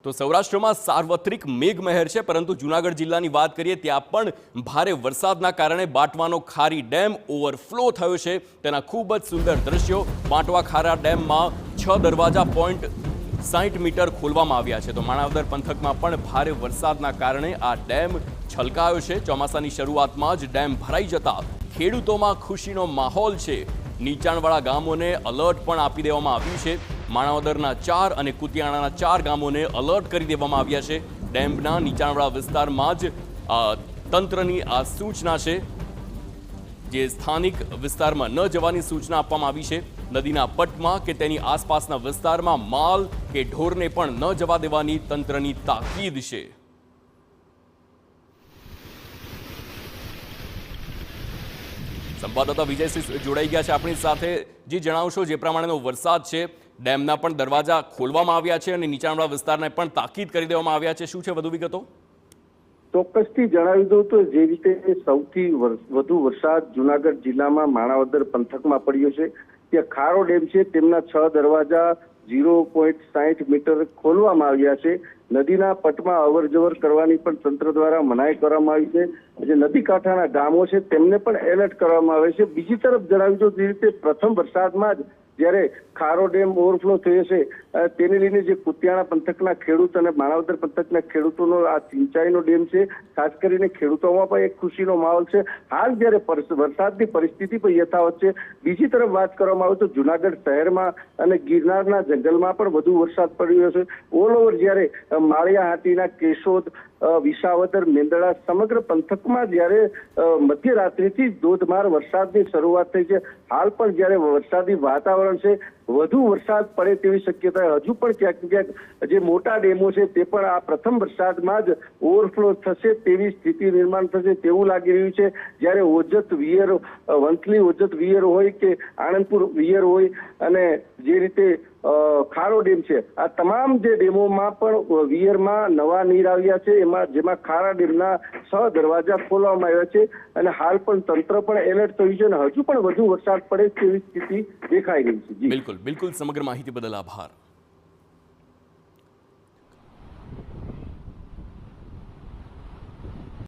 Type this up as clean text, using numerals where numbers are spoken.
તો સૌરાષ્ટ્રમાં સાર્વત્રિક મેઘમહેર છે, પરંતુ જૂનાગઢ જિલ્લાની વાત કરીએ ત્યાં પણ ભારે વરસાદના કારણે બાંટવાનો ખારી ડેમ ઓવરફ્લો થયો છે। તેના ખૂબ જ સુંદર દ્રશ્યો। બાંટવા ખારા ડેમમાં 6 દરવાજા 60 મીટર ખોલવામાં આવ્યા છે। તો માણાવદર પંથકમાં પણ ભારે વરસાદના કારણે આ ડેમ છલકાયો છે। ચોમાસાની શરૂઆતમાં જ ડેમ ભરાઈ જતા ખેડૂતોમાં ખુશીનો માહોલ છે। નીચાણવાળા ગામોને અલર્ટ પણ આપી દેવામાં આવ્યું છે। માણાવદરના 4 અને કુતિયાણાના 4 ગામોને અલર્ટ કરી દેવામાં આવ્યા છે। ડેમના નીચાણવાળા વિસ્તારમાં જ તંત્રની આ સૂચના છે, જે સ્થાનિક વિસ્તારમાં ન જવાની સૂચના આપવામાં આવી છે। નદીના પટમાં કે તેની આસપાસના વિસ્તારમાં માલ કે ઢોરને પણ ન જવા દેવાની તંત્રની તાકીદ છે। સંવાદદાતા વિજયસિંહ જોડાઈ ગયા છે આપણી સાથે। જે જણાવશો, જે પ્રમાણેનો વરસાદ છે, ડેમના પણ દરવાજા ખોલવામાં આવ્યા છે અને નીચાણવાળા વિસ્તારને પણ તાકીદ કરી દેવામાં આવ્યા છે। શું છે વધુ વિગતો? ચોક્કસથી જણાવી દઉં તો જે રીતે સૌથી વધુ વરસાદ જૂનાગઢ જિલ્લામાં માણાવદર પંથકમાં પડ્યો છે, ત્યાં ખારો ડેમ છે, તેમના 6 દરવાજા 0.60 મીટર ખોલવામાં આવ્યા છે। નદીના પટમાં અવર જવર કરવાની પણ તંત્ર દ્વારા મનાઈ કરવામાં આવી છે। જે નદી કાંઠાના ગામો છે તેમને પણ એલર્ટ કરવામાં આવે છે। બીજી તરફ જણાવી દઉં જે રીતે પ્રથમ વરસાદમાં જ જ્યારે ખારો ડેમ ઓવરફ્લો થયો છે, તેને લઈને જે કુતિયાણા પંથકના ખેડૂત અને માણાવદર પંથકના ખેડૂતોનો આ સિંચાઈનો ડેમ છે, ખાસ કરીને ખેડૂતોમાં પણ એક ખુશીનો માહોલ છે। હાલ જ્યારે વરસાદની પરિસ્થિતિ પણ યથાવત છે। બીજી તરફ વાત કરવામાં આવે તો જૂનાગઢ શહેરમાં અને ગિરનારના જંગલમાં પણ વધુ વરસાદ પડી રહ્યો છે। ઓલ ઓવર જ્યારે માળિયા હાટીના કેશોદ, વિસાવદર, મેંદરડા સમગ્ર પંથકમાં જ્યારે મધ્યરાત્રિથી ધોધમાર વરસાદની શરૂઆત થઈ છે। હાલ પણ જ્યારે વરસાદી વાતાવરણ છે, વધુ વરસાદ પડે તેવી શક્યતા હજુ પણ ક્યાંક ક્યાંક જે મોટા ડેમો છે તે પણ આ પ્રથમ વરસાદમાં જ ઓવરફ્લો થશે તેવી સ્થિતિ નિર્માણ થશે તેવું લાગી રહ્યું છે। જ્યારે ઓજત વિયર, વંથલી ઓજત વિયર હોય કે આણંદપુર વિયર હોય અને જે રીતે ખારો ડેમ છે, આ તમામ જે ડેમોમાં પણ વિયરમાં નવા નીર આવ્યા છે, જેમાં ખારા ડેમના 6 દરવાજા ખોલવામાં આવ્યા છે અને હાલ પણ તંત્ર પણ એલર્ટ થયું છે અને હજુ પણ વધુ વરસાદ પડે તેવી સ્થિતિ દેખાઈ રહી છે। બિલકુલ, સમગ્ર માહિતી બદલ આભાર।